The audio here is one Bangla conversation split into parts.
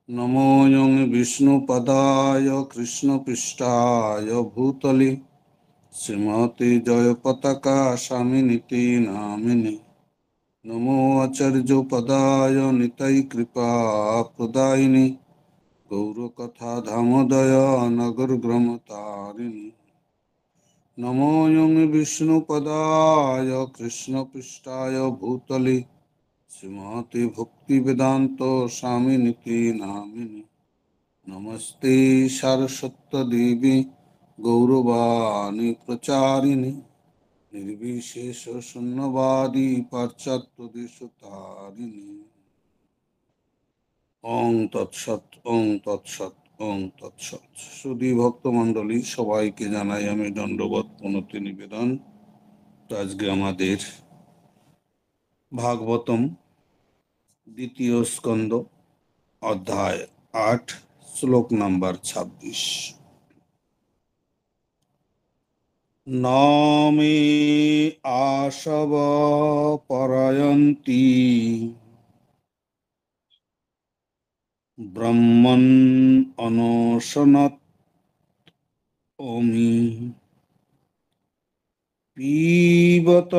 नमोऽयं विष्णुपदाय कृष्णपृष्ठाय भूतले श्रीमते जयपताका स्वामिनिति नामिने। नमो आचार्यपदाय निताय कृपा प्रदायिने गौरकथा धामोदय नगरग्रमतारिणे। नमोऽयं विष्णुपदाय कृष्णपृष्ठाय भूतले श्रीमते भक्तिवेदान्त स्वामिनिति नामिने। नमस्ते सारस्वती गौरवाणी प्रचारिणे निर्विशेष शून्यवादी पाश्चात्य देशतारिणे। ओं तत्सत् ओं तत्सत् ওং তৎসৎ। সুধী ভক্তমণ্ডলী, সবাইকে জানাই আমি দণ্ডবত প্রণতি নিবেদন। আজকে আমাদের ভাগবতম দ্বিতীয় স্কন্দ অধ্যায় ৮ শ্লোক নাম্বার ২৬। ন মে আশব পরয়ন্তি ব্রহ্মণ অনশনত ওমি পিবত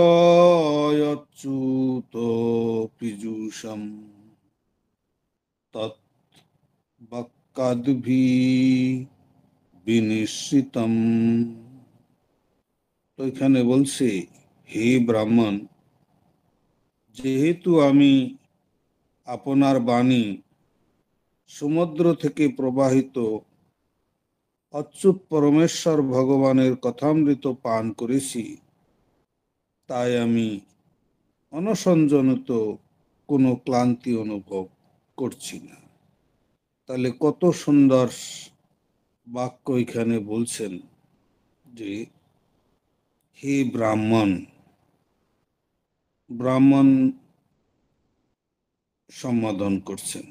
অচ্যুত পীযূষম তৎ বাক্যাদ্ভিঃ বিনিশ্চিতম। তো এখানে বলছে, হে ব্রাহ্মণ, যেহেতু আমি আপনার বাণী সমুদ্র থেকে প্রবাহিত অচ্যুত পরমেশ্বর ভগবানের কথামৃত পান করেছি, তাই আমি অনসঞ্জনিত কোনো ক্লান্তি অনুভব করছি না। তাহলে কত সুন্দর বাক্য এখানে বলছেন যে, হে ব্রাহ্মণ। ব্রাহ্মণ সম্বোধন করছেন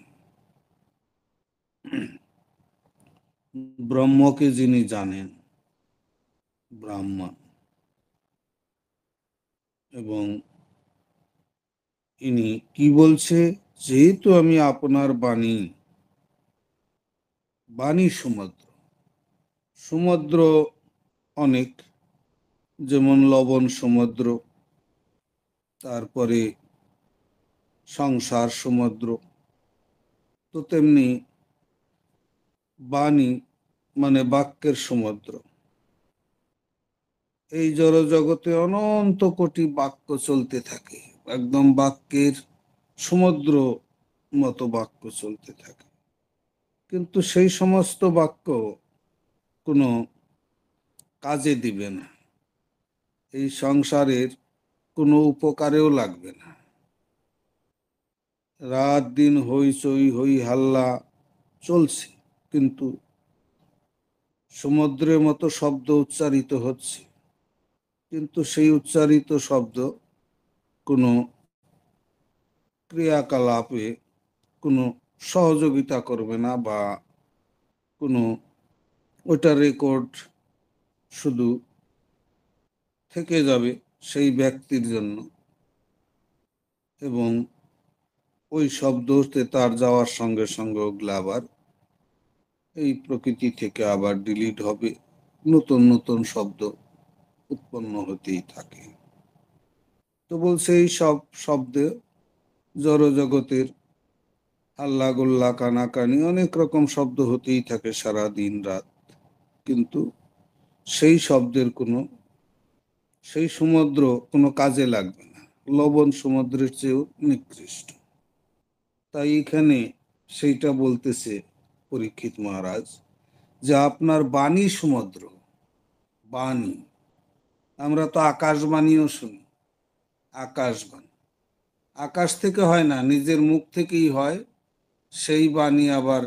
ব্রহ্মকে, যিনি জানেন, ব্রাহ্মণ। এবং ইনি কি বলছে, যেহেতু আমি আপনার বাণী সমুদ্র, সমুদ্র অনেক, যেমন লবণ সমুদ্র, তারপরে সংসার সমুদ্র, তো তেমনি বাণী মানে বাক্যের সমুদ্র। এই জড় জগতে অনন্ত কোটি বাক্য চলতে থাকে, একদম বাক্যের সমুদ্র মতো বাক্য চলতে থাকে, কিন্তু সেই সমস্ত বাক্য কোনো কাজে দিবে না, এই সংসারের কোনো উপকারেও লাগবে না। রাত দিন হইচই হই হাল্লা চলছে, কিন্তু সমুদ্রের মতো শব্দ উচ্চারিত হচ্ছে, কিন্তু সেই উচ্চারিত শব্দ কোনো ক্রিয়াকলাপে কোনো সহযোগিতা করবে না, বা কোনো ওটা রেকর্ড শুধু থেকে যাবে সেই ব্যক্তির জন্য, এবং ওই শব্দতে তার যাওয়ার সঙ্গে সঙ্গে ওগুলো আবার এই প্রকৃতি থেকে আবার ডিলিট হবে, নতুন নতুন শব্দ উৎপন্ন হতেই থাকে। তো বলছে, এই সব শব্দে জড় জগতের আল্লাহ গোল্লা কানাকানি অনেক রকম শব্দ হতেই থাকে সারা দিন রাত, কিন্তু সেই শব্দের কোনো, সেই সমুদ্র কোনো কাজে লাগবে না, লবণ সমুদ্রের চেয়েও নিকৃষ্ট। তাই এখানে সেইটা বলতেছে পরীক্ষিত মহারাজ, যে আপনার বাণী সমুদ্র। বাণী, আমরা তো আকাশবাণীও শুনি, আকাশবাণী আকাশ থেকে হয় না, নিজের মুখ থেকেই হয়। সেই বাণী আবার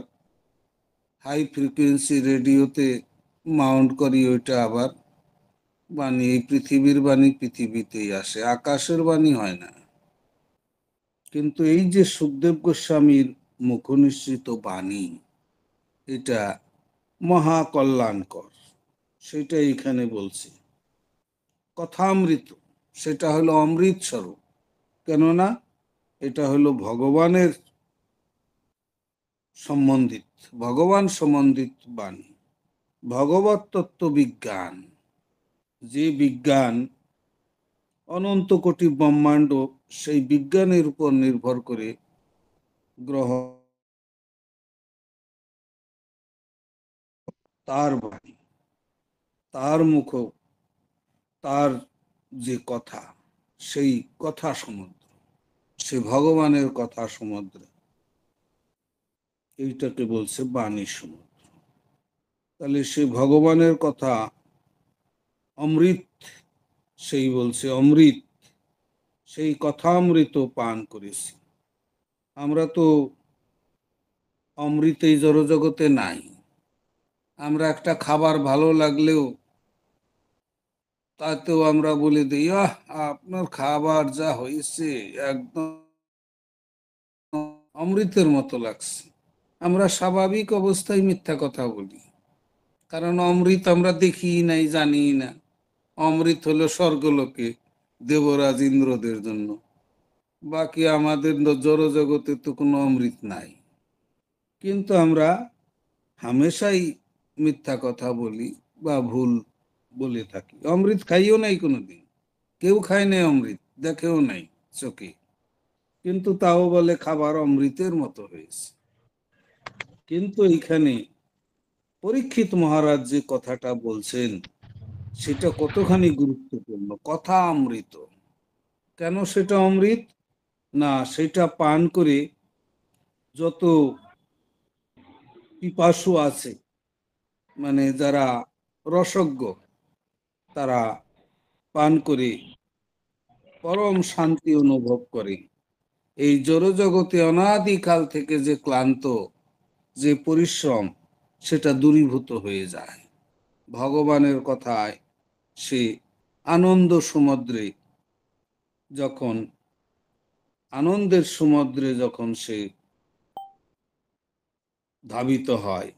হাই ফ্রিকোয়েন্সি রেডিওতে মাউন্ট করি, ওইটা আবার বাণী, এই পৃথিবীর বাণী পৃথিবীতেই আসে, আকাশের বাণী হয় না। কিন্তু এই যে সুখদেব গোস্বামীর মুখনিসৃত বাণী, এটা মহাকল্যাণকর, সেটা এখানে বলছে। কথামৃত, সেটা হলো অমৃত স্বরূপ, কেননা এটা হলো ভগবানের সম্বন্ধিত, ভগবান সম্বন্ধিত বাণী। ভগবত তত্ত্ব বিজ্ঞান, যে বিজ্ঞান অনন্ত কোটি ব্রহ্মাণ্ড, সেই বিজ্ঞানের উপর নির্ভর করে গ্রহ, তার বাণী, তার মুখ, তার যে কথা, সেই কথা সমুদ্র, সে ভগবানের কথা সমুদ্র, এইটাকে বলছে বাণী সমুদ্র। তাহলে সে ভগবানের কথা অমৃত, সেই বলছে অমৃত, সেই কথামৃত পান করেছি। আমরা তো অমৃত এই জড়জগতে নাই। আমরা একটা খাবার ভালো লাগলেও তাতেও আমরা বলে দিই, আহ, আপনার খাবার যা হয়েছে একদম অমৃতের মতো লাগছে। আমরা স্বাভাবিক অবস্থায় মিথ্যা কথা বলি, কারণ অমৃত আমরা দেখি নাই, জানি না। অমৃত হলো স্বর্গলোকে দেবরাজ ইন্দ্রদের জন্য, বাকি আমাদের জড়জগতে তো কোনো অমৃত নাই। কিন্তু আমরা হামেশাই মিথ্যা কথা বলি বা ভুল বলে থাকি। অমৃত খাইও নাই কোনোদিন, কেউ খায় নাই অমৃত, দেখেও নাই চোখে, কিন্তু তাও বলে খাবার অমৃতের মতো হয়েছে। কিন্তু এখানে পরীক্ষিত মহারাজ যে কথাটা বলছেন, সেটা কতখানি গুরুত্বপূর্ণ। কথা অমৃত, কেন সেটা অমৃত? না, সেটা পান করে যত পিপাসু আছে, মানে যারা রসজ্ঞ, তারা পান করে পরম শান্তি অনুভব করে। এই জড়জগতে অনাদিকাল থেকে যে ক্লান্ত, যে পরিশ্রম, সেটা দূরীভূত হয়ে যায় ভগবানের কথায়। সে আনন্দ সমুদ্রে যখন, আনন্দের সমুদ্রে যখন সে ধাবিত হয়,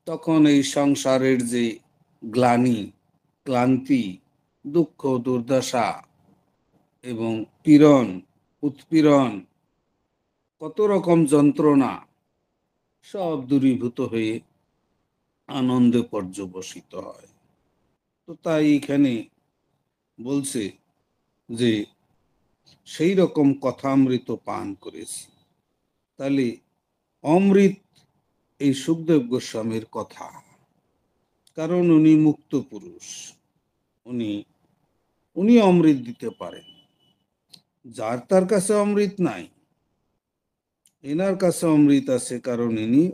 তখন এই সংসারের যে গ্লানি, ক্লান্তি, দুঃখ, দুর্দশা এবং পীড়ন, উৎপীড়ন, কত রকম যন্ত্রণা, সব দূরীভূত হয়ে আনন্দে পর্যবসিত হয়। তো তাই এখানে বলছে যে সেই রকম কথামৃত পান করেছি। তাহলে অমৃত এই সুখদেব গোস্বামীর কথা, কারণ উনি মুক্ত পুরুষ, উনি উনি অমৃত দিতে পারেন। যার তার কাছে অমৃত নাই, এনার কাছে অমৃত আছে, কারণ ইনি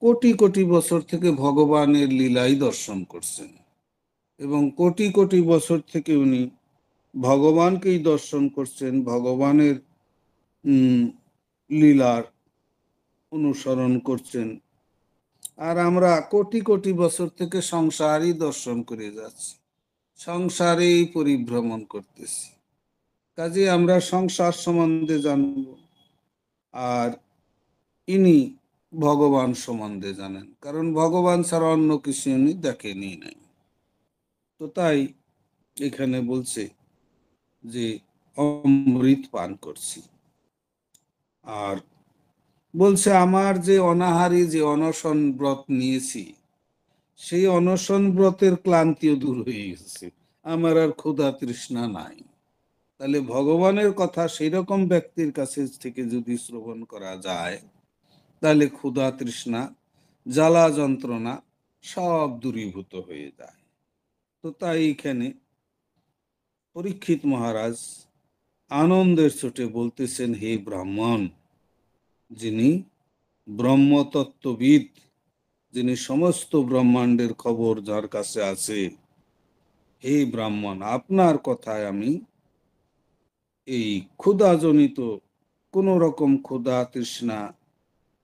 কোটি কোটি বছর থেকে ভগবানের লীলাই দর্শন করছেন, এবং কোটি কোটি বছর থেকে উনি ভগবানকেই দর্শন করছেন, ভগবানের লীলার অনুসরণ করছেন। আর আমরা কোটি কোটি বছর থেকে সংসারই দর্শন করে যাচ্ছি, সংসারেই পরিভ্রমণ করতেছি। কাজে আমরা সংসার সম্বন্ধে জানব, আর ইনি ভগবান সম্বন্ধে জানেন, কারণ ভগবান ছাড়া অন্য কিছু উনি দেখেনি নাই। তো তাই এখানে বলছে যে অমৃত পান করছি। আর বলছে আমার যে অনাহারী, যে অনশন ব্রত নিয়েছি, সেই অনশন ব্রতের ক্লান্তিও দূর হয়ে গেছে, আমার আর ক্ষুধা তৃষ্ণা নাই। তাহলে ভগবানের কথা সেই রকম ব্যক্তির কাছে থেকে যদি শ্রবণ করা যায়, তাহলে ক্ষুধা তৃষ্ণা, জ্বালা যন্ত্রণা সব দূরীভূত হয়ে যায়। তো তাই এখানে পরীক্ষিত মহারাজ আনন্দের চোটে বলতেছেন, হে ব্রাহ্মণ, যিনি ব্রহ্মতত্ত্ববিদ, যিনি সমস্ত ব্রহ্মাণ্ডের খবর যার কাছে আছে, হে ব্রাহ্মণ, আপনার কথায় আমি এই ক্ষুধাজনিত কোন রকম ক্ষুধা তৃষ্ণা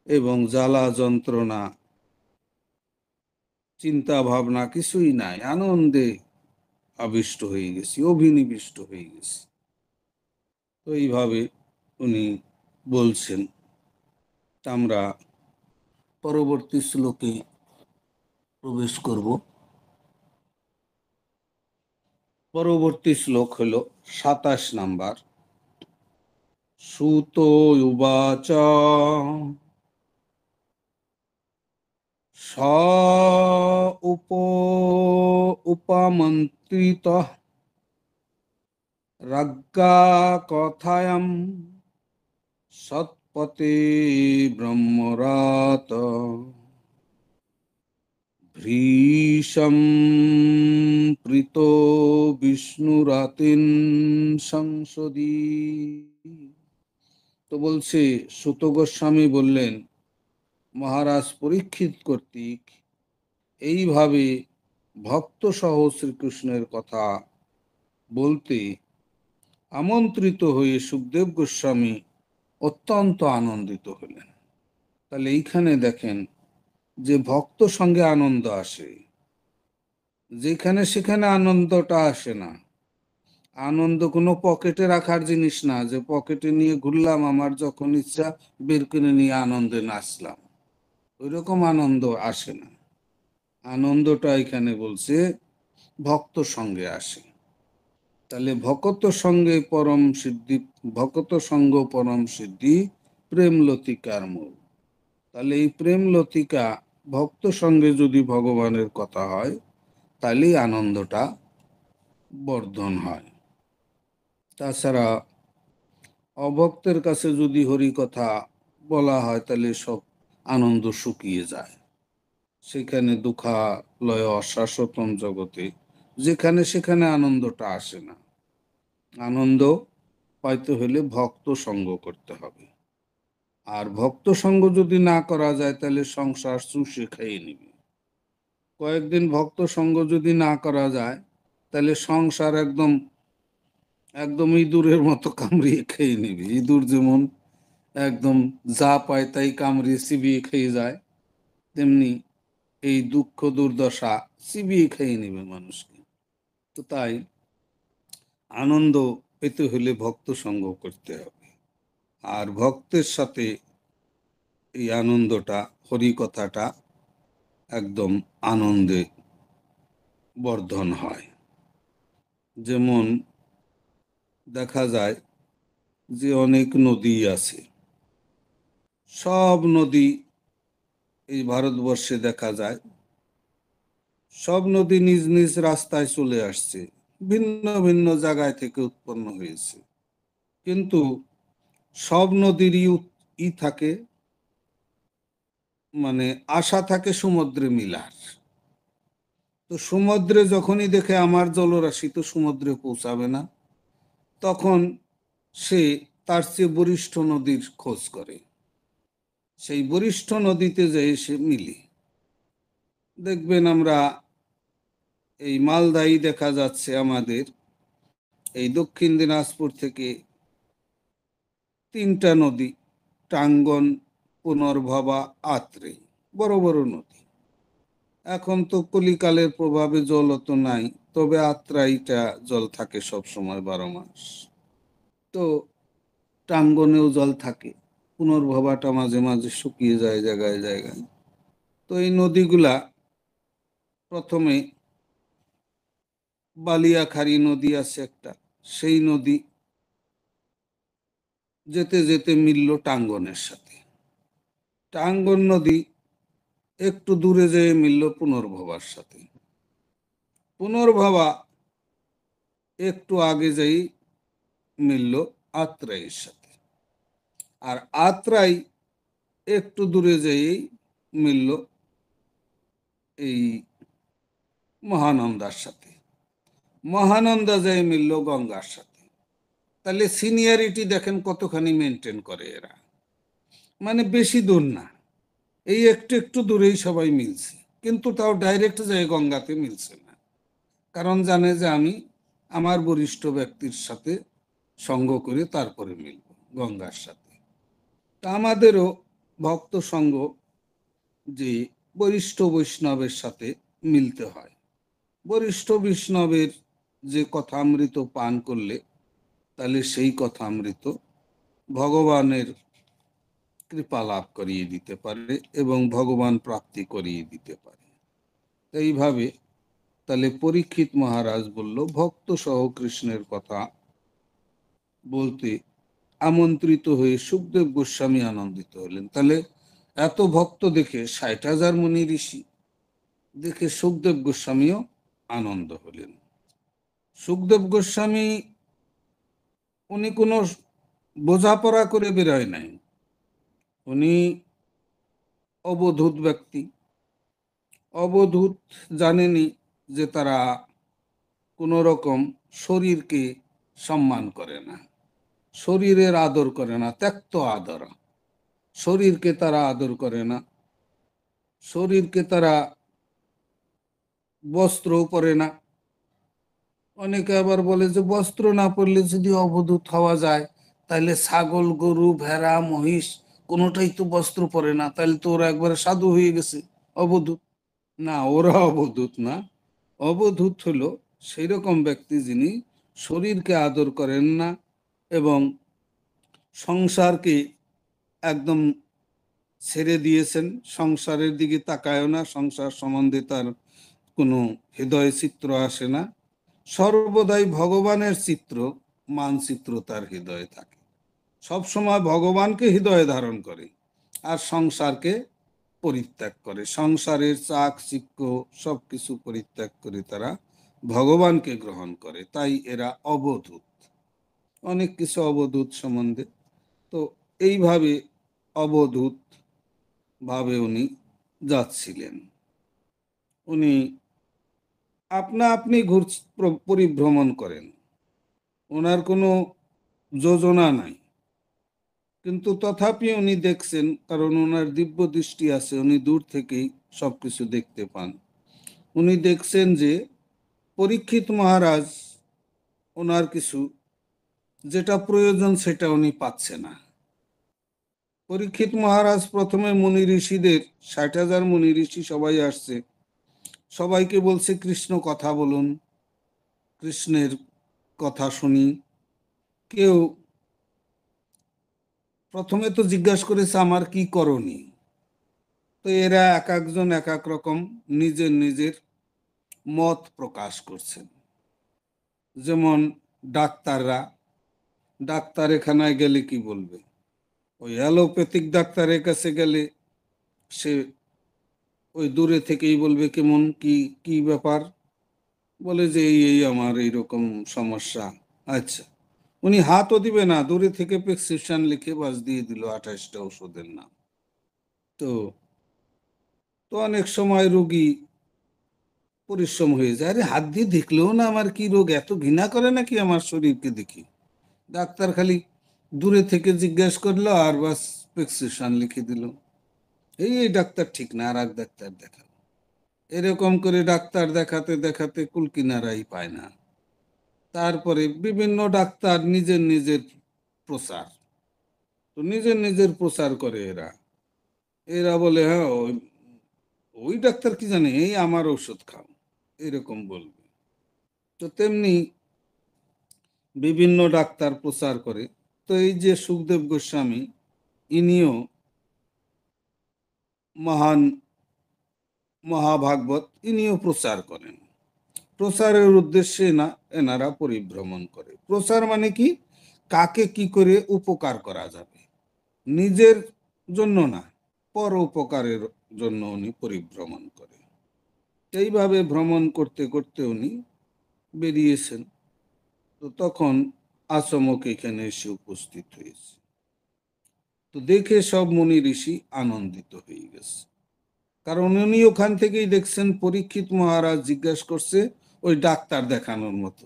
এবং জ্বালা যন্ত্রণা, চিন্তা ভাবনা কিছুই নাই, আনন্দে আবিষ্ট হয়ে গেছি, অভিনিবিষ্ট হয়ে গেছি। তো এইভাবে উনি বলছেন। আমরা পরবর্তী শ্লোকে প্রবেশ করব। পরবর্তী শ্লোক হলো 27 নাম্বার। সুত উবাচ উপ উপমন্ত্রিত রাজ্ঞা কথায়াম সৎপতে ব্রহ্মরাত ভ্রীশম প্রীতো বিষ্ণুরাতিন সংসদি। তো বলছে, সুত গোস্বামী বললেন, মহারাজ পরীক্ষিত কর্তৃক এইভাবে ভক্ত সহ শ্রীকৃষ্ণের কথা বলতে আমন্ত্রিত হয়ে সুখদেব গোস্বামী অত্যন্ত আনন্দিত হলেন। তাহলে এইখানে দেখেন যে ভক্ত সঙ্গে আনন্দ আসে, যেখানে সেখানে আনন্দটা আসে না। আনন্দ কোনো পকেটে রাখার জিনিস না, যে পকেটে নিয়ে ঘুরলাম, আমার যখন ইচ্ছা বের করে নিয়ে আনন্দে নাচলাম, ওই রকম আনন্দ আসে না। আনন্দটা এখানে বলছে ভক্ত সঙ্গে আসে। তাহলে ভকত সঙ্গে পরম সিদ্ধি, ভকত সঙ্গ পরম সিদ্ধি, প্রেম লতিকার মূল। তাহলে এই প্রেম লতিকা ভক্ত সঙ্গে যদি ভগবানের কথা হয়, তাহলেই আনন্দটা বর্ধন হয়। তাছাড়া অভক্তের কাছে যদি হরি কথা বলা হয়, তাহলে সব আনন্দ শুকিয়ে যায়। সেখানে দুঃখালয় অশাশ্বতম জগতে যেখানে সেখানে আনন্দটা আসে না। আনন্দ পাইতে হলে ভক্ত সঙ্গ করতে হবে। আর ভক্ত সঙ্গ যদি না করা যায়, তাহলে সংসার চুষে খেয়ে নিবে। কয়েকদিন ভক্ত সঙ্গ যদি না করা যায়, তাহলে সংসার একদম একদম ইঁদুরের মতো কামড়িয়ে খেয়ে নিবে। ইঁদুর যেমন একদম যা পায় তাই কামড়িয়ে চিবিয়ে খেয়ে যায়, তেমনি এই দুঃখ দুর্দশা চিবিয়ে খেয়ে নেবে মানুষকে। তো তাই আনন্দ পেতে হলে ভক্ত সঙ্গ করতে হবে। আর ভক্তের সাথে এই আনন্দটা, হরি কথাটা একদম আনন্দে বর্ধন হয়। যেমন দেখা যায় যে অনেক নদী আছে, সব নদী এই ভারতবর্ষে দেখা যায়, সব নদী নিজ নিজ রাস্তায় চলে আসছে, ভিন্ন ভিন্ন জায়গায় থেকে উৎপন্ন হয়েছে। কিন্তু সব নদীরই থাকে, মানে আশা থাকে সমুদ্রে মিলার। তো সমুদ্রে যখনই দেখে আমার জলরাশি তো সমুদ্রে পৌঁছাবে না, তখন সে তার চেয়ে বরিষ্ঠ নদীর খোঁজ করে, সেই বরিষ্ঠ নদীতে যেয়ে সে মিলে। দেখবেন আমরা এই মালদাই দেখা যাচ্ছে, আমাদের এই দক্ষিণ দিনাজপুর থেকে তিনটা নদী, টাঙ্গন, পুনর্ভবা, আত্রেই, বড় বড় নদী। এখন তো কলিকালের প্রভাবে জল অত নাই, তবে আত্রাইটা জল থাকে সব সময় 12 মাস। তো টাঙ্গনেও জল থাকে, পুনর্ভবাটা মাঝে মাঝে শুকিয়ে যায় জায়গায় জায়গায়। তো এই নদীগুলা প্রথমে বালিয়াখালী নদী আছে একটা, সেই নদী যেতে যেতে মিলল টাঙ্গনের সাথে। টাঙ্গন নদী একটু দূরে যেয়ে মিলল পুনর্ভবার সাথে। পুনর্ভবা একটু আগে যেই মিলল আত্রাইয়ের সাথে। আর আত্রাই একটু দূরে যেয়েই মিলল এই মহানন্দার সাথে। মহানন্দা যেয়ে মিলল গঙ্গার সাথে। তাহলে সিনিয়রিটি দেখেন কতখানি মেনটেন করে এরা, মানে বেশি দূর না, এই একটু একটু দূরেই সবাই মিলছে, কিন্তু তাও ডাইরেক্ট যায় গঙ্গাতে মিলছে না। কারণ জানে যে আমি আমার বরিষ্ঠ ব্যক্তির সাথে সঙ্গ করে তারপরে মিলব গঙ্গার সাথে। তা আমাদেরও ভক্ত সঙ্গ যে বরিষ্ঠ বৈষ্ণবের সাথে মিলতে হয়। বরিষ্ঠ বৈষ্ণবের যে কথামৃত পান করলে, তাহলে সেই কথামৃত ভগবানের কৃপা লাভ করিয়ে দিতে পারে এবং ভগবান প্রাপ্তি করিয়ে দিতে পারে। এইভাবে তাহলে পরীক্ষিত মহারাজ বলল, ভক্ত সহ কৃষ্ণের কথা বলতে আমন্ত্রিত হয়ে সুখদেব গোস্বামী আনন্দিত হলেন। তাহলে এত ভক্ত দেখে 60,000 মুনি ঋষি দেখে সুখদেব গোস্বামীও আনন্দ হলেন। সুখদেব গোস্বামী উনি কোনো বোঝাপড়া করে বেরোয় নাই, উনি অবধূত ব্যক্তি। অবধূত জানেনি যে তারা কোনো রকম শরীরকে সম্মান করে না, শরীরের আদর করে না, ত্যক্ত আদর। শরীরকে তারা আদর করে না, শরীরকে তারা বস্ত্রও পরে না। অনেকে আবার বলে যে বস্ত্র না পরলে যদি অবধূত হওয়া যায়, তাহলে ছাগল, গরু, ভেড়া, মহিষ কোনোটাই তো বস্ত্র পরে না, তাহলে তো ওরা একবারে সাধু হয়ে গেছে, অবধূত। না, ওরা অবধূত না। অবধূত হলো সেই রকম ব্যক্তি যিনি শরীরকে আদর করেন না এবং সংসারকে একদম ছেড়ে দিয়েছেন, সংসারের দিকে তাকায়ও না, সংসার সম্বন্ধে তার কোনো হৃদয় চিত্র আসে না। সর্বদাই ভগবানের চিত্র, মানচিত্র তার হৃদয়ে থাকে, সবসময় ভগবানকে হৃদয়ে ধারণ করে আর সংসারকে পরিত্যাগ করে। সংসারের চাক চিক্ক সবকিছু পরিত্যাগ করে তারা ভগবানকে গ্রহণ করে, তাই এরা অবধূত। অনেক কিছু অবধূত সম্বন্ধে, তো এইভাবে অবধূত ভাবে উনি যাচ্ছিলেন। উনি আপনা আপনি পরিভ্রমণ করেন, ওনার কোনো যোজনা নাই, কিন্তু তথাপি উনি দেখছেন, কারণ ওনার দিব্য দৃষ্টি আছে, উনি দূর থেকেই সবকিছু দেখতে পান। উনি দেখছেন যে পরীক্ষিত মহারাজ ওনার কিছু যেটা প্রয়োজন সেটা উনি পাচ্ছে না। পরীক্ষিত মহারাজ প্রথমে মুনি ঋষিদের, 60,000 মুনি ঋষি সবাই আসছে, সবাইকে বলছে কৃষ্ণ কথা বলুন, কৃষ্ণের কথা শুনি। কেউ প্রথমে তো জিজ্ঞাসা করেছে আমার কি করণীয়। তো এরা এক একজন এক এক রকম নিজের নিজের মত প্রকাশ করছেন। যেমন ডাক্তাররা, ডাক্তারখানায় গেলে কি বলবে, ওই অ্যালোপ্যাথিক ডাক্তারের কাছে গেলে সে ওই দূরে থেকেই বলবে কেমন কি কি ব্যাপার, বলে যে এই এই আমার এইরকম সমস্যা। আচ্ছা, উনি হাতও দিবে না, দূরে থেকে প্রেসক্রিপশন লিখে বাস দিয়ে দিল 28টা ওষুধের নাম। তো তো অনেক সময় রোগী পরিশ্রম হয়ে যায়, আরে হাত দিয়ে দেখলেও না আমার কি রোগ, এত ঘৃণা করে নাকি আমার শরীরকে দেখি। ডাক্তার খালি দূরে থেকে জিজ্ঞেস করলো আর বাস প্রেসক্রিপশন লিখে দিল, এই ডাক্তার ঠিক না, আর এক ডাক্তার দেখাও। এরকম করে ডাক্তার দেখাতে দেখাতে কুল কিনারাই পায় না। তারপরে বিভিন্ন ডাক্তার নিজের নিজের প্রচার, তো নিজের নিজের প্রচার করে এরা। এরা বলে হ্যাঁ ওই ওই ডাক্তার কি জানে, এই আমার ঔষধ খাও, এরকম বলবে। তো তেমনি বিভিন্ন ডাক্তার প্রচার করে। তো এই যে সুখদেব গোস্বামী, ইনিও মহান মহাভাগবত, ইনিও প্রচার করেন। প্রচারের উদ্দেশ্যে না এনারা পরিভ্রমণ করে। প্রচার মানে কি, কাকে কি করে উপকার করা যাবে, নিজের জন্য না, পর উপকারের জন্য উনি পরিভ্রমণ করে। এইভাবে ভ্রমণ করতে করতে উনি বেরিয়েছেন। তো তখন আচমক এখানে এসে উপস্থিত হয়েছে। তো দেখে সব মুনি ঋষি আনন্দিত হয়ে গেছে, কারণ উনি ওখান থেকেই দেখছেন পরীক্ষিত মহারাজ জিজ্ঞাসা করছে ওই ডাক্তার দেখানোর মতো।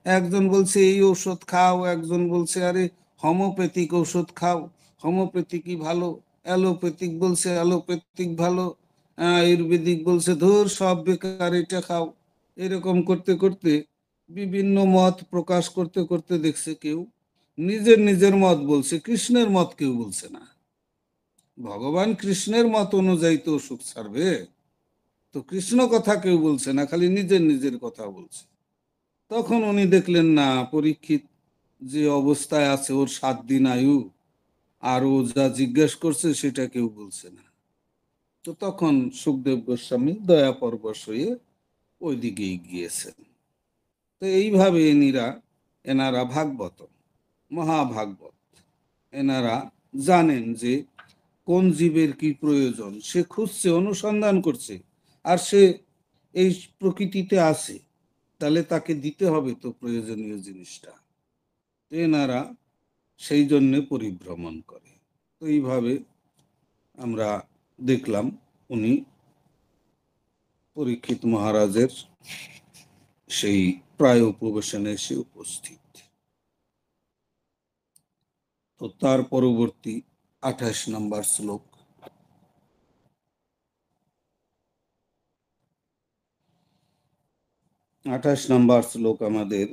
একজন বলছে এই ঔষধ খাও, একজন বলছে আরে হোমিওপ্যাথিক ঔষধ খাও, হোমিওপ্যাথিকই ভালো, অ্যালোপ্যাথিক বলছে অ্যালোপ্যাথিক ভালো, আয়ুর্বেদিক বলছে ধর সব বেকার, এটা খাও। এরকম করতে করতে বিভিন্ন মত প্রকাশ করতে করতে দেখছে কেউ নিজের নিজের মত বলছে, কৃষ্ণের মত কেউ বলছে না। ভগবান কৃষ্ণের মত অনুযায়ী তো সুখ ছাড়বে, তো কৃষ্ণ কথা কেউ বলছে না, খালি নিজের নিজের কথা বলছে। তখন উনি দেখলেন না, পরীক্ষিত যে অবস্থায় আছে, ওর 7 দিন আয়ু, আর ও যা জিজ্ঞেস করছে সেটা কেউ বলছে না। তো তখন সুখদেব গোস্বামী দয়া পরবশ হয়ে ওই দিকেই গিয়েছেন। তো এইভাবে এনারা ভাগবত, মহাভাগবত, এনারা জানেন যে কোন জীবের কি প্রয়োজন সে খুঁজছে, অনুসন্ধান করছে, আর সে এই প্রকৃতিতে আছে, তাহলে তাকে দিতে হবে তো প্রয়োজনীয় জিনিসটা। এনারা সেই জন্য পরিভ্রমণ করে। তো এইভাবে আমরা দেখলাম উনি পরীক্ষিত মহারাজের সেই প্রায় উপবেশনে এসে উপস্থিত। তো তার পরবর্তী 28 নম্বর শ্লোক। 28 নম্বর শ্লোক আমাদের,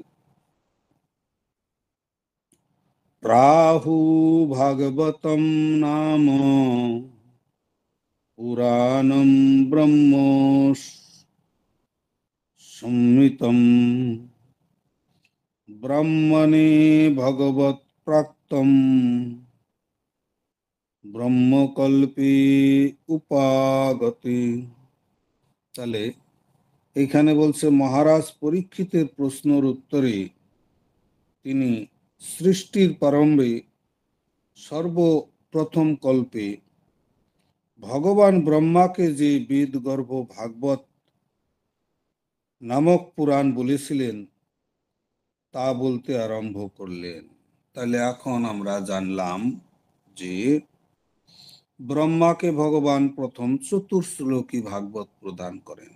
প্রাহু ভাগবতম নাম পুরাণম ব্রহ্ম সংহিতম ব্রহ্মণে ভগবত প্রাক্তম ব্রহ্মকল্পে উপাগতে। তাহলে এইখানে বলছে মহারাজ পরীক্ষিতের প্রশ্নের উত্তরে তিনি সৃষ্টির প্রারম্ভে সর্বপ্রথম কল্পে ভগবান ব্রহ্মাকে যে বেদগর্ভ ভাগবত নামক পুরাণ বলেছিলেন তা বলতে আরম্ভ করলেন। তাহলে এখন আমরা জানলাম যে ব্রহ্মাকে ভগবান প্রথম চতুর্শ্লোকী ভাগবত প্রদান করেন।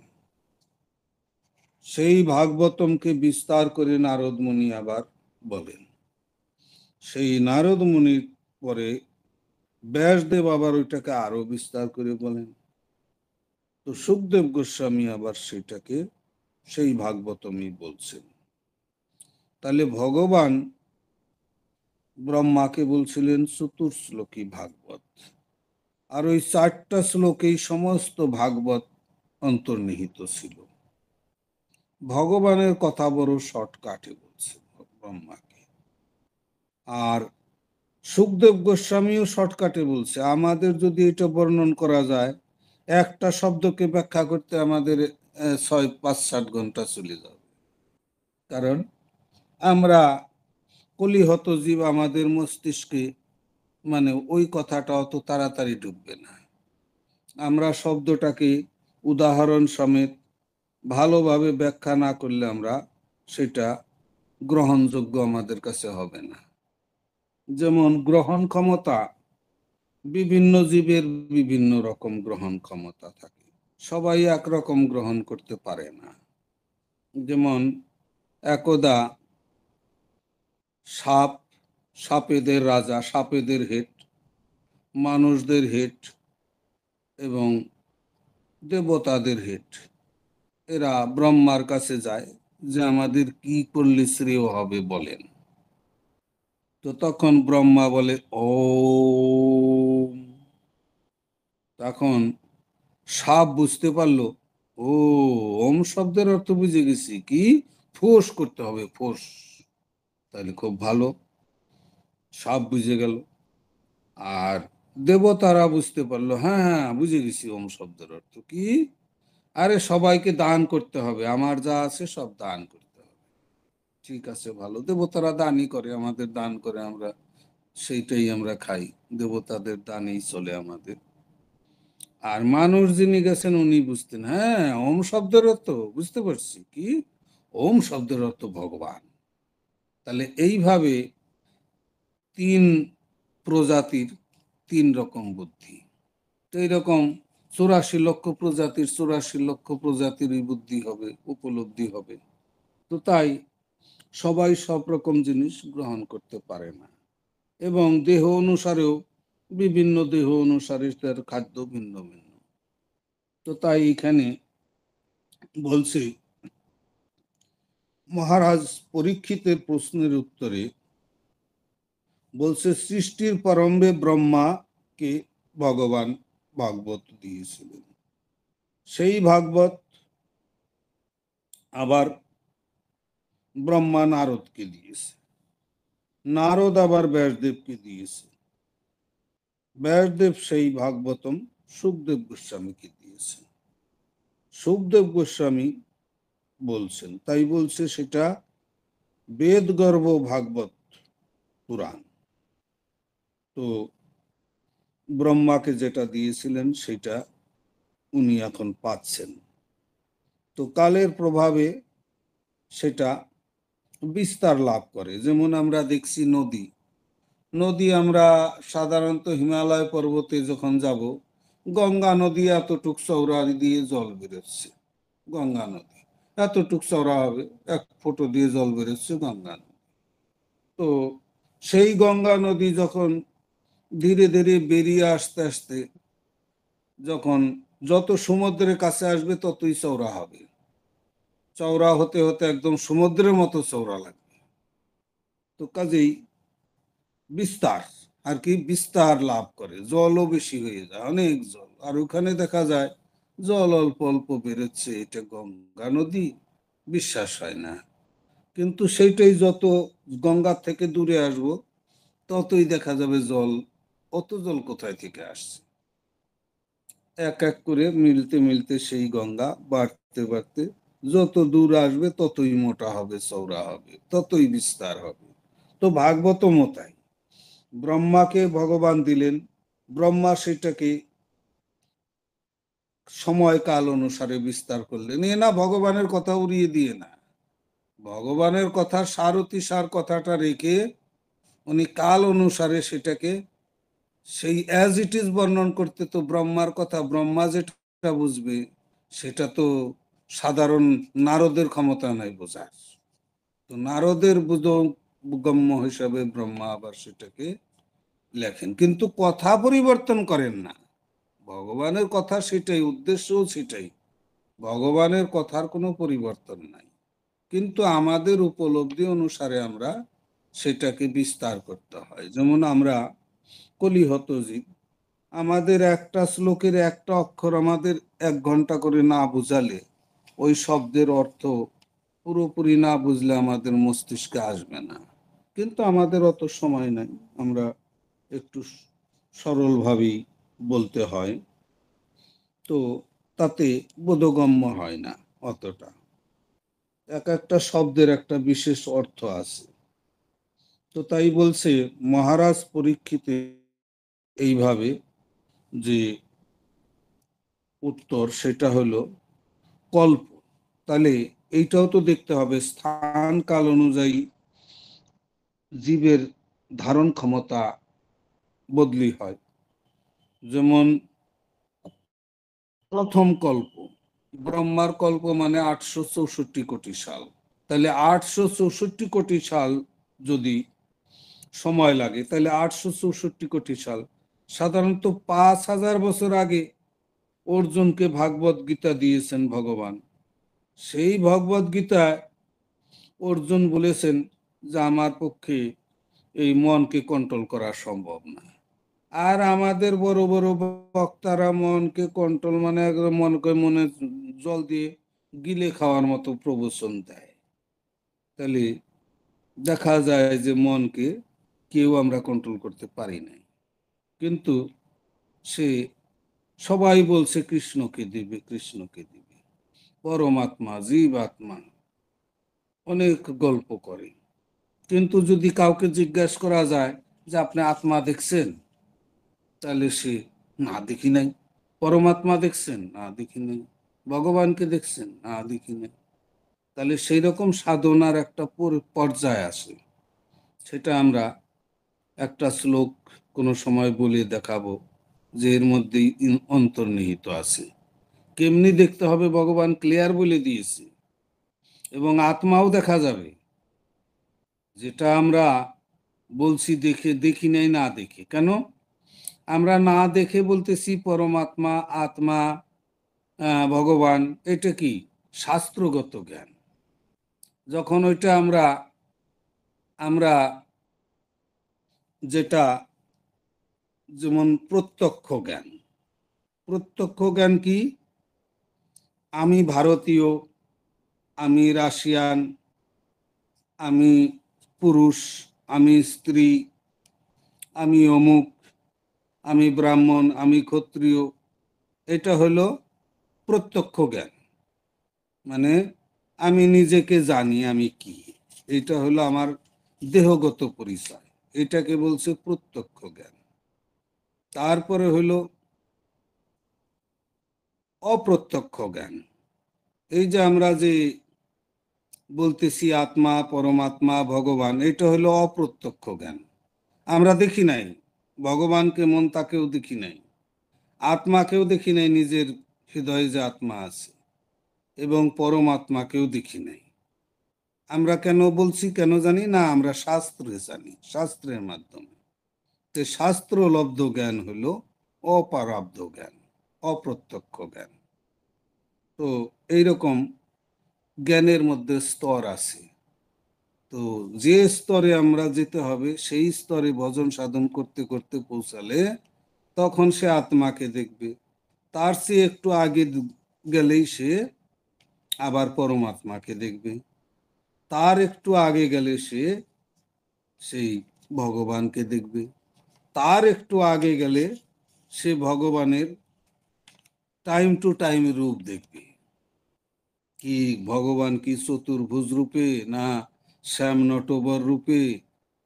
সেই ভাগবতমকে বিস্তার করে নারদ মুনি আবার বলেন। সেই নারদ মুনির পরে ব্যাসদেব আবার ওইটাকে আরো বিস্তার করে বলেন। তো সুখদেব গোস্বামী আবার সেটাকে সেই ভাগবতমই বলছেন। তাহলে ভগবান ব্রহ্মাকে বলছিলেন চতুর্শ্লোকী ভাগবত, আর ওই 4টা শ্লোকেই সমস্ত ভাগবত অন্তর্নিহিত ছিল। ভগবানের কথা বড় শর্টকাটে বলছে ব্রহ্মাকে, আর সুখদেব গোস্বামীও শর্টকাটে বলছে। আমাদের যদি এটা বর্ণন করা যায়, একটা শব্দকে ব্যাখ্যা করতে আমাদের 6-5-7 ঘন্টা চলে যাবে। কারণ আমরা কলিহত জীব, আমাদের মস্তিষ্কে মানে ওই কথাটা অত তাড়াতাড়ি ঢুকবে না। আমরা শব্দটাকে উদাহরণ সমেত ভালোভাবে ব্যাখ্যা না করলে আমরা সেটা গ্রহণযোগ্য আমাদের কাছে হবে না। যেমন গ্রহণ ক্ষমতা, বিভিন্ন জীবের বিভিন্ন রকম গ্রহণ ক্ষমতা থাকে, সবাই একরকম গ্রহণ করতে পারে না। যেমন একদা সাপ, সাপেদের রাজা, সাপেদের হেড, মানুষদের হেড এবং দেবতাদের হেড, এরা ব্রহ্মার কাছে যায় যে আমাদের কি করলে শ্রেয় হবে বলেন। তো তখন ব্রহ্মা বলে ওম। তখন সাপ বুঝতে পারলো, ও ওম শব্দের অর্থ বুঝে গেছি, কি ফোঁস করতে হবে, ফোঁস। তাহলে খুব ভালো, সাপ বুঝে গেল। আর দেবতারা বুঝতে পারলো, হ্যাঁ হ্যাঁ বুঝে গেছি ওম শব্দের অর্থ কি, আরে সবাইকে দান করতে হবে, আমার যা আছে সব দান করতে হবে। ঠিক আছে, ভালো, দেবতারা দানই করে, আমাদের দান করে, আমরা সেইটাই আমরা খাই, দেবতাদের দানেই চলে আমাদের। আর মানুষ যিনি গেছেন উনি বুঝতেন, হ্যাঁ ওম শব্দের অর্থ বুঝতে পারছি কি, ওম শব্দের অর্থ ভগবান। তাহলে এইভাবে 3 প্রজাতির 3 রকম বুদ্ধি। তো এইরকম 84 লক্ষ প্রজাতির 84 লক্ষ প্রজাতিরই বুদ্ধি হবে, উপলব্ধি হবে। তো তাই সবাই সব রকম জিনিস গ্রহণ করতে পারে না, এবং দেহ অনুসারেও বিভিন্ন দেহ অনুসারে তার খাদ্য ভিন্ন ভিন্ন। তো তাই এখানে বলছে মহারাজ পরীক্ষিতের প্রশ্নের উত্তরে, বলছে সৃষ্টির প্রারম্ভে ব্রহ্মাকে ভগবান ভাগবত দিয়েছিলেন। সেই ভাগবত আবার ব্রহ্মা নারদকে দিয়েছে, নারদ আবার ব্যাসদেবকে দিয়েছে, ব্যাসদেব সেই ভাগবতম সুখদেব গোস্বামীকে দিয়েছে। সুখদেব গোস্বামী বলছেন, তাই বলছে সেটা বেদগর্ভ ভাগবত পুরাণ। তো ব্রহ্মাকে যেটা দিয়েছিলেন সেটা উনি এখন পাচ্ছেন। তো কালের প্রভাবে সেটা বিস্তার লাভ করে। যেমন আমরা দেখছি নদী নদী আমরা সাধারণত হিমালয় পর্বতে যখন যাব, গঙ্গা নদী এতটুক চওড়া দিয়ে জল বেরোচ্ছে। গঙ্গা নদী এতটুক চওড়া হবে, 1 ফুট দিয়ে জল বেরোচ্ছে গঙ্গা নদী। তো সেই গঙ্গা নদী যখন ধীরে ধীরে বেরিয়ে আসতে আসতে যখন যত সমুদ্রের কাছে আসবে ততই চওড়া হবে। চওড়া হতে হতে একদম সমুদ্রের মতো চওড়া লাগবে। তো কাজেই বিস্তার আর কি বিস্তার লাভ করে, জলও বেশি হয়ে যায়, অনেক জল। আর ওখানে দেখা যায় জল অল্প অল্প বেরোচ্ছে, এটা গঙ্গা নদী, বিশ্বাস হয় না। কিন্তু সেইটাই যত গঙ্গার থেকে দূরে আসবো ততই দেখা যাবে জল, অত জল কোথায় থেকে আসছে। এক এক করে মিলতে মিলতে সেই গঙ্গা বাড়তে বাড়তে যত দূর আসবে ততই মোটা হবে, চওড়া হবে, ততই বিস্তার হবে। তো ভাগবত মতাই ব্রহ্মাকে ভগবান দিলেন, ব্রহ্মা সেটাকে সময় কাল অনুসারে বিস্তার করলেন। এ না ভগবানের কথা উড়িয়ে দিয়ে না, ভগবানের কথা সারথি সার কথাটা রেখে উনি কাল অনুসারে সেটাকে সেই অ্যাজ ইট ইজ বর্ণন করতে। তো ব্রহ্মার কথা ব্রহ্মা যেটা বুঝবে সেটা তো সাধারণ নারদের ক্ষমতা নাই বোঝার। তো নারদের বোধগম্য হিসাবে ব্রহ্মা আবার সেটাকে লেখেন, কিন্তু কথা পরিবর্তন করেন না। ভগবানের কথা সেটাই, উদ্দেশ্যও সেটাই, ভগবানের কথার কোনো পরিবর্তন নাই। কিন্তু আমাদের উপলব্ধি অনুসারে আমরা সেটাকে বিস্তার করতে হয়। যেমন আমরা কলিহত জীব, আমাদের একটা শ্লোকের একটা অক্ষর আমাদের 1 ঘন্টা করে না বুঝালে ওই শব্দের অর্থ পুরোপুরি না বুঝলে আমাদের মস্তিষ্কে আসবে না। কিন্তু আমাদের অত সময় নাই, আমরা একটু সরলভাবেই বলতে হয়, তো তাতে বোধগম্য হয় না অতটা। এক একটা শব্দের একটা বিশেষ অর্থ আছে। তো তাই বলছে মহারাজ পরীক্ষিতে এইভাবে, যে উত্তর সেটা হলো কল্প। তাহলে এইটাও তো দেখতে হবে স্থান কাল অনুযায়ী জীবের ধারণ ক্ষমতা বদলি হয়। যেমন প্রথম কল্প, ব্রহ্মার কল্প মানে 864 কোটি সাল। তাহলে 864 কোটি সাল যদি সময় লাগে, তাহলে 864 কোটি সাল সাধারণত 5000 বছর আগে অর্জুনকে ভাগবত গীতা দিয়েছেন ভগবান। সেই ভগবত গীতায় অর্জুন বলেছেন যে আমার পক্ষে এই মনকে কন্ট্রোল করা সম্ভব না। আর আমাদের বড় বড় বক্তারা মনকে কন্ট্রোল মানে একদম মনকে মনে জল দিয়ে গিলে খাওয়ার মতো প্রবচন দেয়। তাহলে দেখা যায় যে মনকে কেউ আমরা কন্ট্রোল করতে পারি নাই। কিন্তু সে সবাই বলছে কৃষ্ণকে দিবে, কৃষ্ণকে দিবে, পরমাত্মা জীবাত্মা অনেক গল্প করে। কিন্তু যদি কাউকে জিজ্ঞাসা করা যায় যে আপনি আত্মা দেখছেন, তাহলে সে না দেখি নাই। পরমাত্মা দেখছেন, না দেখি নাই। ভগবানকে দেখছেন, না দেখি নাই। তাহলে সেই রকম সাধনার একটা পর্যায় আছে, সেটা আমরা একটা শ্লোক কোনো সময় বলে দেখাবো যে এর মধ্যেই অন্তর্নিহিত আছে। কেমনি দেখতে হবে ভগবান ক্লিয়ার বলে দিয়েছে, এবং আত্মাও দেখা যাবে। যেটা আমরা বলছি দেখে দেখি নাই, না দেখে কেন আমরা না দেখে বলতেছি পরমাত্মা আত্মা ভগবান, এটা কি শাস্ত্রগত জ্ঞান। যখন ওইটা আমরা আমরা যেটা যেমন প্রত্যক্ষ জ্ঞান, প্রত্যক্ষ জ্ঞান কি, আমি ভারতীয়, আমি রাশিয়ান, আমি পুরুষ, আমি স্ত্রী, আমি অমুক, আমি ব্রাহ্মণ, আমি ক্ষত্রিয়, এটা হলো প্রত্যক্ষ জ্ঞান। মানে আমি নিজেকে জানি আমি কি, এটা হলো আমার দেহগত পরিচয়, এটাকে বলছে প্রত্যক্ষ জ্ঞান। তারপরে হইল অপ্রত্যক্ষ জ্ঞান। এই যে আমরা যে বলতেছি আত্মা, পরমাত্মা, ভগবান, এটা হলো অপ্রত্যক্ষ জ্ঞান। আমরা দেখি নাই ভগবানকে, মন তাকেও দেখি নাই, আত্মাকেও দেখি নাই, নিজের হৃদয়ে যে আত্মা আছে, এবং পরমাত্মাকেও দেখি নাই। আমরা কেন বলছি, কেন জানি না? আমরা শাস্ত্রে জানি, শাস্ত্রের মাধ্যমে। তো শাস্ত্রলব্ধ জ্ঞান হলো অপারাব্ধ জ্ঞান, অপ্রত্যক্ষ জ্ঞান। তো এইরকম জ্ঞানের মধ্যে স্তর আছে। তো যে স্তরে আমরা যেতে হবে, সেই স্তরে ভজন সাধন করতে করতে পৌঁছালে তখন সে আত্মাকে দেখবে। তার চেয়ে একটু আগে গেলেই সে আবার পরমাত্মাকে দেখবে। তার একটু আগে গেলে সে সেই ভগবানকে দেখবে। তার একটু আগে গেলে সে ভগবানের টাইম টু টাইম রূপ দেখবে। কি ভগবান কি চতুর্ভুজ রূপে, না শ্যাম নটবর রূপে,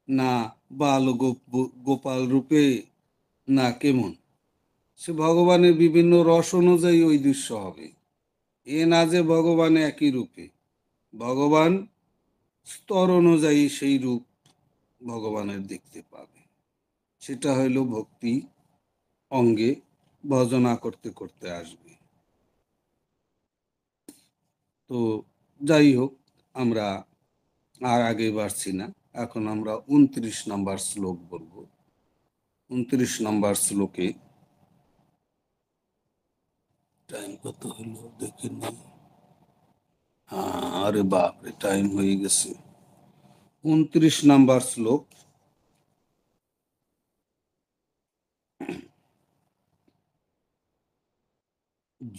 না গোপাল রূপে, না কেমন? সে ভগবানের বিভিন্ন রস অনুযায়ী ওই দৃশ্য হবে। এ না যে ভগবান একই রূপে। ভগবান স্তর অনুযায়ী সেই রূপ ভগবানের দেখতে পাবে। সেটা হইল ভক্তি অঙ্গে ভজনা করতে করতে আসবে। তো যাই হোক, আমরা আর আগে বাড়ছি না। এখন আমরা 29 নম্বর শ্লোক বলবো। 29 নম্বর শ্লোকে টাইম কত হলো দেখে নিই। হ্যাঁ, আরে বাপরে, টাইম হয়ে গেছে। 29 নম্বর শ্লোক।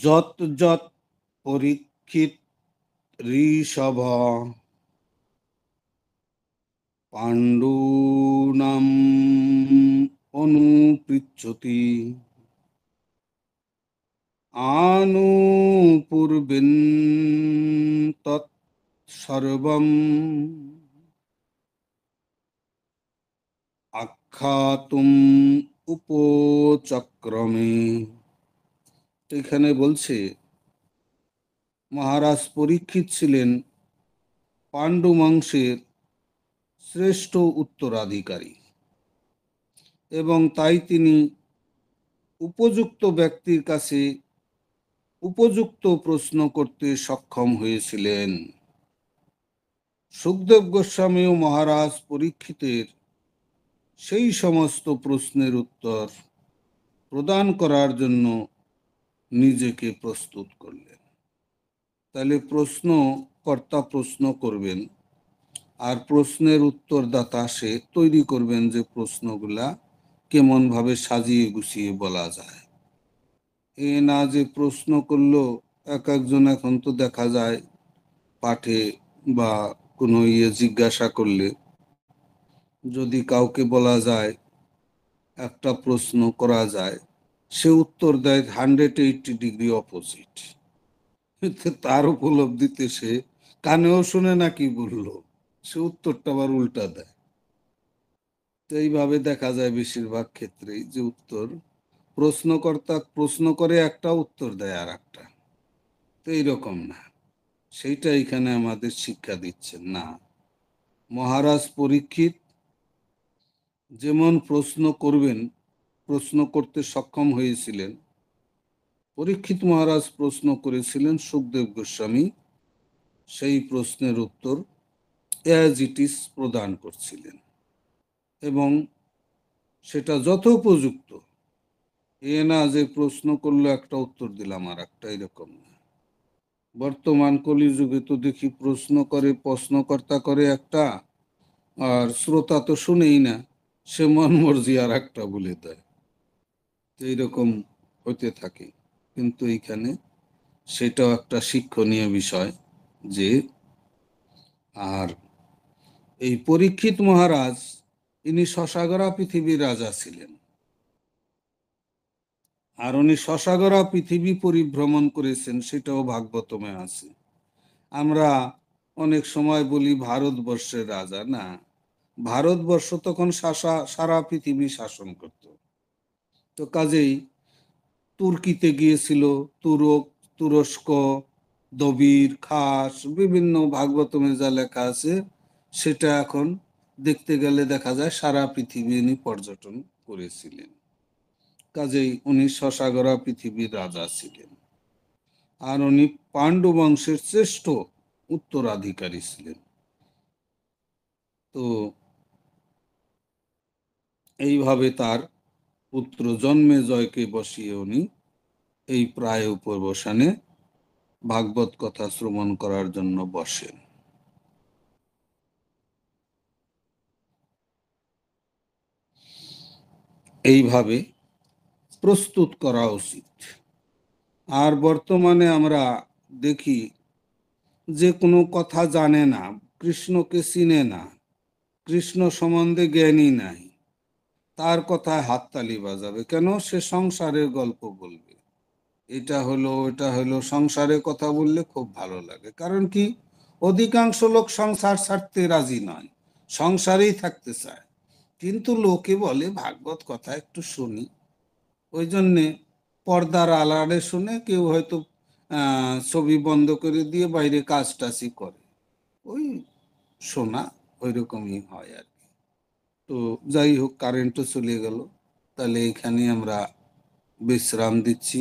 যত যত পরীক্ষিত ঋষভ পাণ্ডূনাম অনুপৃচ্ছতি আনুপূর্বেন তৎ সর্বম আখ্যাতুম উপচক্রমে। এখানে বলছে মহারাজ পরীক্ষিত ছিলেন পাণ্ডু বংশের শ্রেষ্ঠ উত্তরাধিকারী, এবং তাই তিনি উপযুক্ত ব্যক্তির কাছে উপযুক্ত প্রশ্ন করতে সক্ষম হয়েছিলেন। সুখদেব গোস্বামী ও মহারাজ পরীক্ষিতের সেই সমস্ত প্রশ্নের উত্তর প্রদান করার জন্য নিজেকে প্রস্তুত করলেন। তাহলে প্রশ্নকর্তা প্রশ্ন করবেন, আর প্রশ্নের উত্তরদাতা সে তৈরি করবেন যে প্রশ্নগুলা কেমন ভাবে সাজিয়ে গুছিয়ে বলা যায়। এ না যে প্রশ্ন করলো এক একজন। এখন তো দেখা যায় পাঠে বা কোনো জিজ্ঞাসা করলে যদি কাউকে বলা যায়, একটা প্রশ্ন করা যায়, সে উত্তর দেয় 180 ডিগ্রি অপোজিট। তার উপলব্ধিতে সে কানেও শুনে না কি বললো, সে উত্তরটা আবার উল্টা দেয়। তো এইভাবে দেখা যায় বেশিরভাগ ক্ষেত্রেই যে উত্তর, প্রশ্নকর্তা প্রশ্ন করে একটা, উত্তর দেয় আর একটা। তো এইরকম না, সেইটা এখানে আমাদের শিক্ষা দিচ্ছেন না। মহারাজ পরীক্ষিত যেমন প্রশ্ন করবেন, প্রশ্ন করতে সক্ষম হয়েছিলেন। পরীক্ষিত মহারাজ প্রশ্ন করেছিলেন, সুখদেব গোস্বামী সেই প্রশ্নের উত্তর অ্যাজ ইট ইজ প্রদান করছিলেন, এবং সেটা যথোপযুক্ত। এ না যে প্রশ্ন করলো একটা, উত্তর দিলাম আর একটা, এরকম না। বর্তমান কলিযুগে তো দেখি প্রশ্ন করে, প্রশ্নকর্তা করে একটা, আর শ্রোতা তো শুনেই না, সে মন মর্জি আর একটা বলে দেয়। এইরকম হতে থাকে। কিন্তু এইখানে সেটাও একটা শিক্ষণীয় বিষয় যে, আর এই পরীক্ষিত মহারাজ ইনি শশাগরা পৃথিবীর রাজা ছিলেন। আর উনি শশাগরা পৃথিবী পরিভ্রমণ করেছেন, সেটাও ভাগবতমে আছে। আমরা অনেক সময় বলি ভারতবর্ষের রাজা, না, ভারতবর্ষ তখন সারা পৃথিবী শাসন করত। তো কাজেই তুর্কিতে গিয়েছিল, তুরস্ক, দবির, খাস, বিভিন্ন ভাগবতমে যা লেখা আছে সেটা এখন দেখতে গেলে দেখা যায় সারা পৃথিবী উনি পর্যটন করেছিলেন। কাজেই উনি শশাগরা পৃথিবীর রাজা ছিলেন। আর উনি পাণ্ডু বংশের শ্রেষ্ঠ উত্তরাধিকারী ছিলেন। তো এইভাবে তার পুত্র জন্মে জয়কে বসিয়ে উনি এই প্রায় উপবসানে ভাগবত কথা শ্রবণ করার জন্য বসেন। এইভাবে প্রস্তুত করা উচিত। আর বর্তমানে আমরা দেখি যে কোনো কথা জানে না, কৃষ্ণকে চিনে না, কৃষ্ণ সম্বন্ধে জ্ঞানী নাই, তার কথায় হাততালি বাজাবে কেন? সে সংসারের গল্প বলবে, এটা হলো ওটা হলো, সংসারের কথা বললে খুব ভালো লাগে। কারণ কি, অধিকাংশ লোক সংসার ছাড়তে রাজি নয়, সংসারেই থাকতে চায়। কিন্তু লোকে বলে ভাগবত কথা একটু শুনি, ওই জন্যে পর্দার আড়ালে শুনে কেউ হয়তো ছবি বন্ধ করে দিয়ে বাইরে কাজ টাজই করে, ওই শোনা, ওই রকমই হয় আর কি। তো যাই হোক, কারেন্টও চলে গেল, তাহলে এখানে আমরা বিশ্রাম দিচ্ছি।